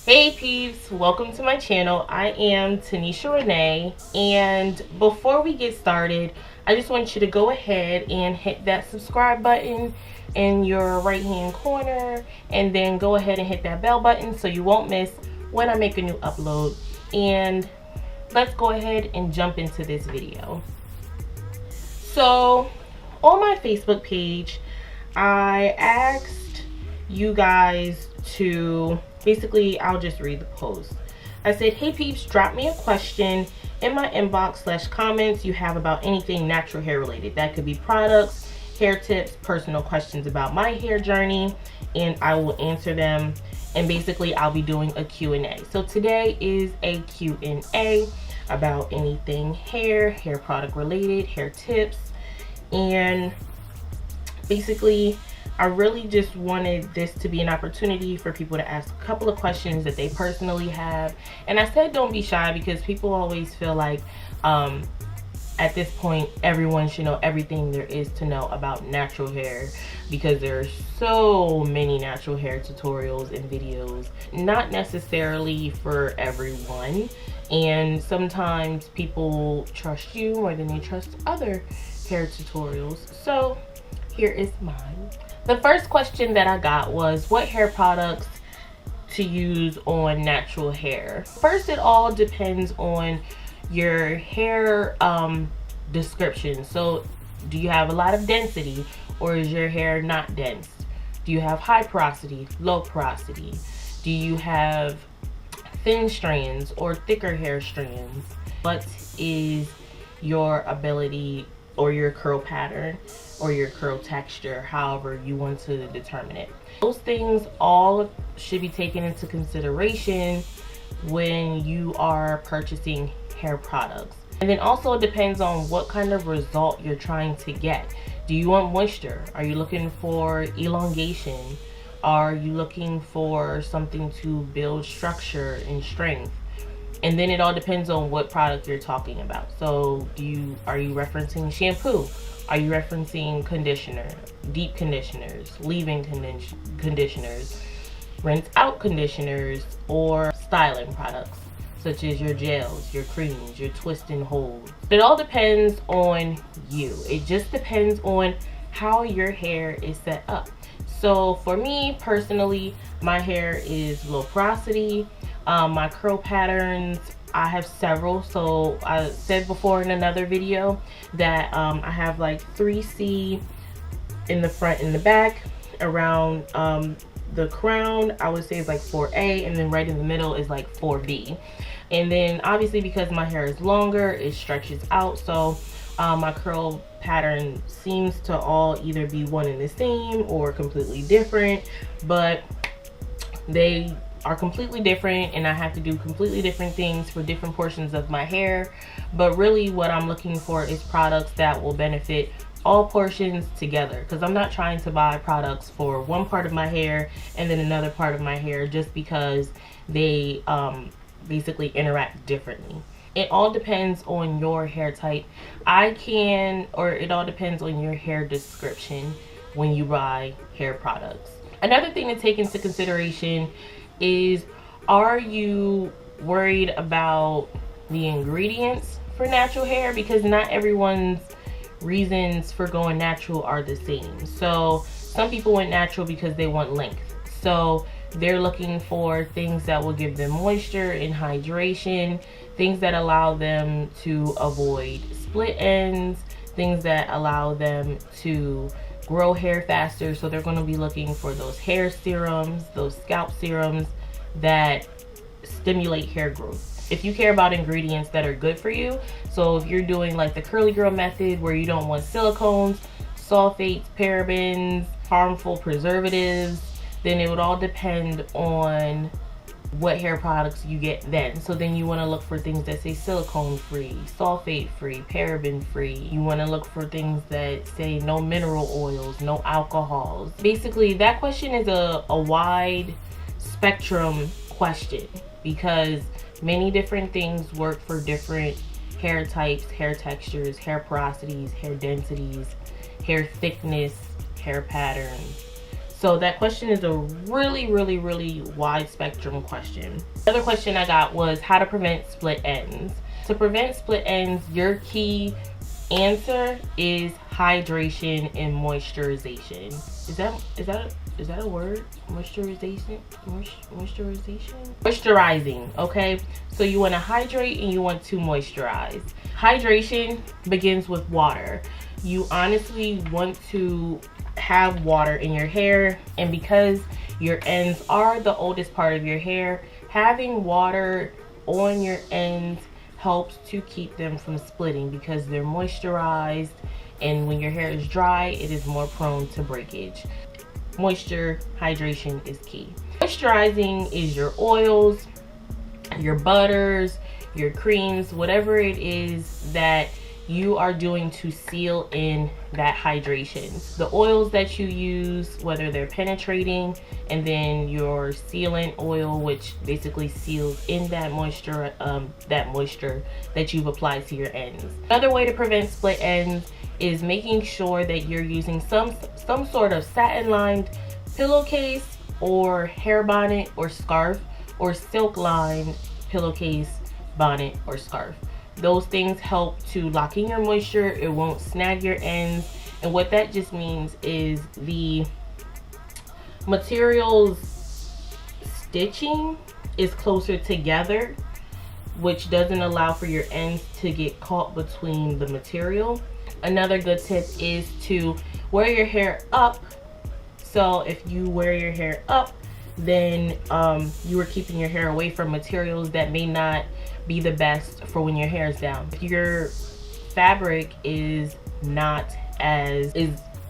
Hey peeps, welcome to my channel. I am Tanisha Renee, and before we get started, I just want you to go ahead and hit that subscribe button in your right hand corner, and then go ahead and hit that bell button so you won't miss when I make a new upload. And let's go ahead and jump into this video. So on my Facebook page, I asked you guys to basically, I'll just read the post. I said, hey peeps, drop me a question in my inbox / comments you have about anything natural hair related. That could be products, hair tips, personal questions about my hair journey, and I will answer them. And basically I'll be doing a Q&A. So today is a Q&A about anything hair product related, hair tips, and basically I really just wanted this to be an opportunity for people to ask a couple of questions that they personally have. And I said don't be shy, because people always feel like at this point everyone should know everything there is to know about natural hair, because there's so many natural hair tutorials and videos. Not necessarily for everyone, and sometimes people trust you more than they trust other hair tutorials. So here is mine. The first question that I got was what hair products to use on natural hair. First, it all depends on your hair description. So do you have a lot of density, or is your hair not dense? Do you have high porosity, low porosity? Do you have thin strands or thicker hair strands? What is your ability or your curl pattern or your curl texture, however you want to determine it? Those things all should be taken into consideration when you are purchasing hair products. And then also it depends on what kind of result you're trying to get. Do you want moisture? Are you looking for elongation? Are you looking for something to build structure and strength? And then it all depends on what product you're talking about. So are you referencing shampoo? Are you referencing conditioner, deep conditioners, leave-in conditioners, rinse out conditioners, or styling products such as your gels, your creams, your twist and hold? It all depends on you. It just depends on how your hair is set up. So for me personally, my hair is low porosity. My curl patterns, I have several. So I said before in another video that I have like 3C in the front and the back. Around the crown, I would say it's like 4A, and then right in the middle is like 4B. And then obviously because my hair is longer, it stretches out. So my curl pattern seems to all either be one and the same or completely different, but they are completely different, and I have to do completely different things for different portions of my hair. But really what I'm looking for is products that will benefit all portions together, because I'm not trying to buy products for one part of my hair and then another part of my hair just because they basically interact differently. It all depends on your hair type. It all depends on your hair description when you buy hair products. Another thing to take into consideration is, are you worried about the ingredients for natural hair? Because not everyone's reasons for going natural are the same. So some people went natural because they want length. So they're looking for things that will give them moisture and hydration, things that allow them to avoid split ends, things that allow them to grow hair faster. So they're going to be looking for those hair serums, those scalp serums that stimulate hair growth. If you care about ingredients that are good for you, so if you're doing like the curly girl method where you don't want silicones, sulfates, parabens, harmful preservatives, then it would all depend on what hair products you get then. So then you want to look for things that say silicone free, sulfate free, paraben free. You want to look for things that say no mineral oils, no alcohols. Basically that question is a wide spectrum question, because many different things work for different hair types, hair textures, hair porosities, hair densities, hair thickness, hair patterns. So that question is a really wide spectrum question. Another question I got was how to prevent split ends. To prevent split ends, your key answer is hydration and moisturization. Is that a word? Moisturizing, okay? So you want to hydrate and you want to moisturize. Hydration begins with water. You honestly want to have water in your hair, and because your ends are the oldest part of your hair, having water on your ends helps to keep them from splitting because they're moisturized, and when your hair is dry, it is more prone to breakage. Moisture, hydration is key. Moisturizing is your oils, your butters, your creams, whatever it is that you are doing to seal in that hydration. The oils that you use, whether they're penetrating, and then your sealant oil, which basically seals in that moisture that you've applied to your ends. Another way to prevent split ends is making sure that you're using some sort of satin-lined pillowcase or hair bonnet or scarf, or silk-lined pillowcase, bonnet, or scarf. Those things help to lock in your moisture. It won't snag your ends. And what that just means is the material's stitching is closer together, which doesn't allow for your ends to get caught between the material. Another good tip is to wear your hair up. So if you wear your hair up, then you are keeping your hair away from materials that may not be the best for when your hair is down. If your fabric is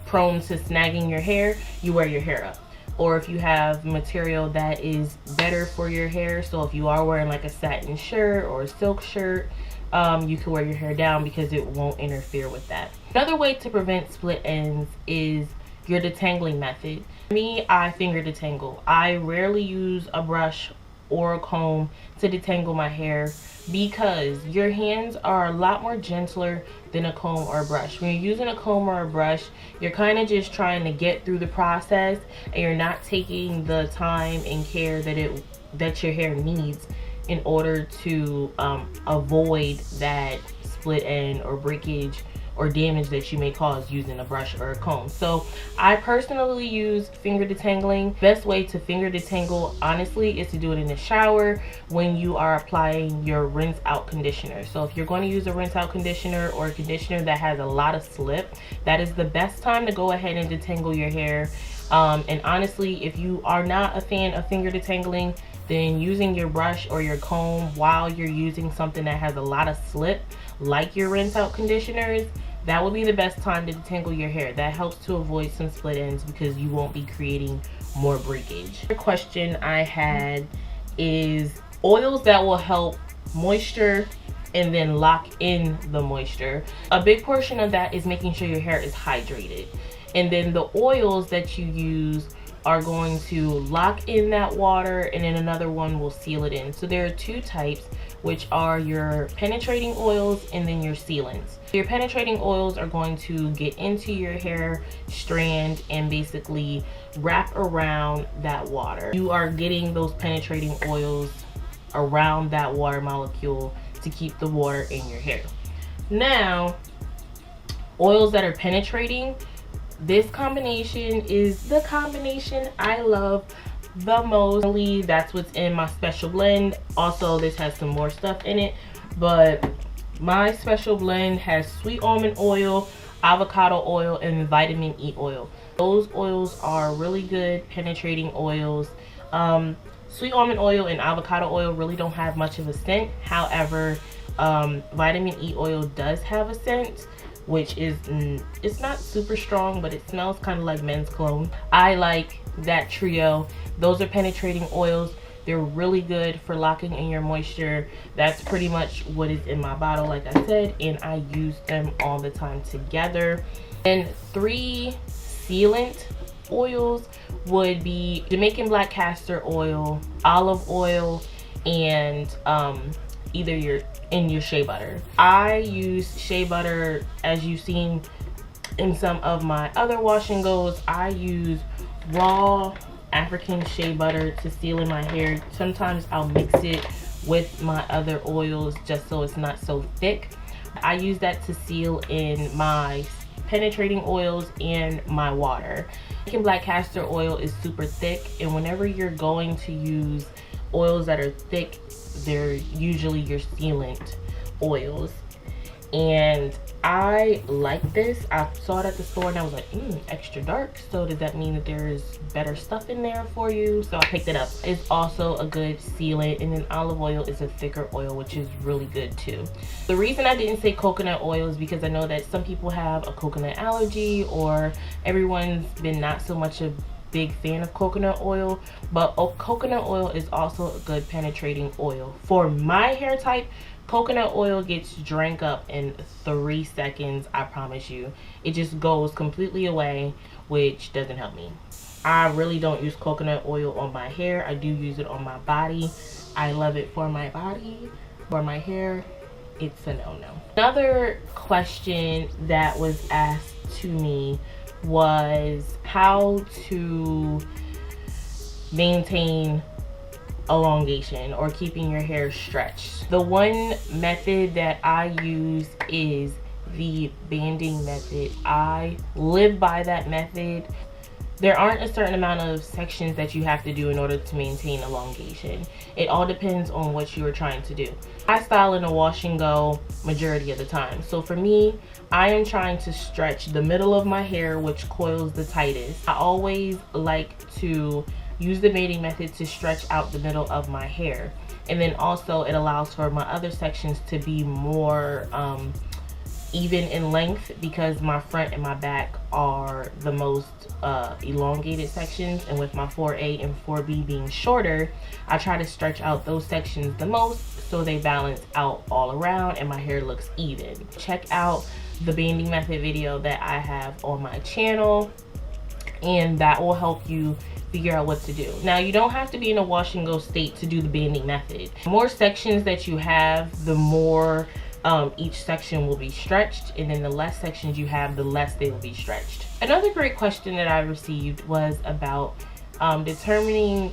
prone to snagging your hair, you wear your hair up. Or if you have material that is better for your hair, so if you are wearing like a satin shirt or a silk shirt, you can wear your hair down because it won't interfere with that. Another way to prevent split ends is your detangling method. Me, I finger detangle. I rarely use a brush or a comb to detangle my hair because your hands are a lot more gentler than a comb or a brush. When you're using a comb or a brush, you're kind of just trying to get through the process, and you're not taking the time and care that your hair needs in order to avoid that split end or breakage or damage that you may cause using a brush or a comb. So I personally use finger detangling. Best way to finger detangle, honestly, is to do it in the shower when you are applying your rinse out conditioner. So if you're going to use a rinse out conditioner or a conditioner that has a lot of slip, that is the best time to go ahead and detangle your hair. And honestly, if you are not a fan of finger detangling, then using your brush or your comb while you're using something that has a lot of slip, like your rinse out conditioners, that will be the best time to detangle your hair. That helps to avoid some split ends because you won't be creating more breakage. The question I had is oils that will help moisture and then lock in the moisture. A big portion of that is making sure your hair is hydrated. And then the oils that you use are going to lock in that water, and then another one will seal it in. So there are two types, which are your penetrating oils and then your sealants. Your penetrating oils are going to get into your hair strand and basically wrap around that water. You are getting those penetrating oils around that water molecule to keep the water in your hair. Now, oils that are penetrating, this combination is the combination I love the most. That's what's in my special blend. Also, this has some more stuff in it, but my special blend has sweet almond oil, avocado oil, and vitamin E oil. Those oils are really good penetrating oils. Sweet almond oil and avocado oil really don't have much of a scent. However, vitamin E oil does have a scent, which is it's not super strong, but it smells kind of like men's cologne. I like that trio. Those are penetrating oils. They're really good for locking in your moisture. That's pretty much what is in my bottle, like I said, and I use them all the time together. And 3 sealant oils would be Jamaican black castor oil, olive oil, and either your shea butter. I use shea butter, as you've seen in some of my other wash and goes. I use raw African shea butter to seal in my hair. Sometimes I'll mix it with my other oils just so it's not so thick. I use that to seal in my penetrating oils and my water. American black castor oil is super thick, and whenever you're going to use oils that are thick, they're usually your sealant oils. And I like this. I saw it at the store and I was like, extra dark. So does that mean that there's better stuff in there for you? So I picked it up. It's also a good sealant, and then olive oil is a thicker oil, which is really good too. The reason I didn't say coconut oil is because I know that some people have a coconut allergy, or everyone's been not so much a big fan of coconut oil, but coconut oil is also a good penetrating oil. For my hair type, coconut oil gets drank up in 3 seconds, I promise you. It just goes completely away, which doesn't help me. I really don't use coconut oil on my hair. I do use it on my body. I love it for my body. For my hair, it's a no-no. Another question that was asked to me was how to maintain elongation or keeping your hair stretched. The one method that I use is the banding method. I live by that method. There aren't a certain amount of sections that you have to do in order to maintain elongation. It all depends on what you are trying to do. I style in a wash and go majority of the time. So for me, I am trying to stretch the middle of my hair, which coils the tightest. I always like to use the banding method to stretch out the middle of my hair. And then also it allows for my other sections to be more even in length, because my front and my back are the most elongated sections, and with my 4A and 4B being shorter, I try to stretch out those sections the most so they balance out all around and my hair looks even. Check out the banding method video that I have on my channel, and that will help you figure out what to do. Now, you don't have to be in a wash and go state to do the banding method. The more sections that you have, the more each section will be stretched, and then the less sections you have, the less they will be stretched. Another great question that I received was about determining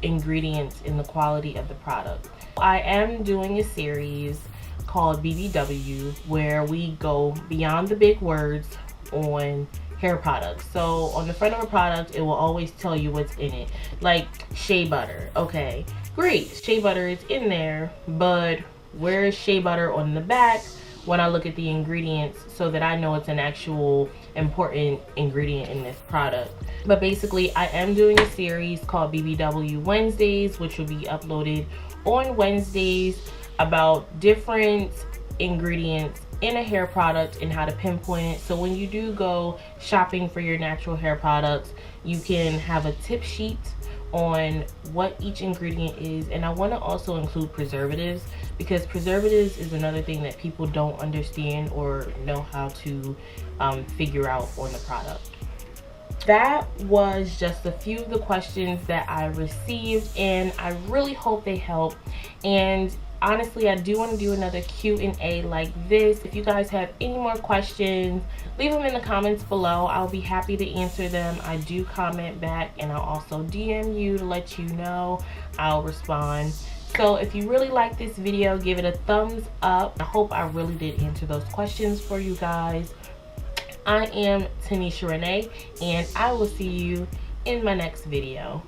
ingredients in the quality of the product. I am doing a series called BBW where we go beyond the big words on hair products. So on the front of a product, it will always tell you what's in it. Like shea butter. Okay, great, shea butter is in there, but where is shea butter on the back when I look at the ingredients, so that I know it's an actual important ingredient in this product? But basically, I am doing a series called BBW Wednesdays, which will be uploaded on Wednesdays, about different ingredients in a hair product and how to pinpoint it. So when you do go shopping for your natural hair products, you can have a tip sheet on what each ingredient is. And I want to also include preservatives, because preservatives is another thing that people don't understand or know how to figure out on the product. That was just a few of the questions that I received, and I really hope they help. And honestly, I do want to do another Q&A like this. If you guys have any more questions, leave them in the comments below. I'll be happy to answer them. I do comment back, and I'll also DM you to let you know. I'll respond. So if you really like this video, give it a thumbs up. I hope I really did answer those questions for you guys. I am Tanisha Renee, and I will see you in my next video.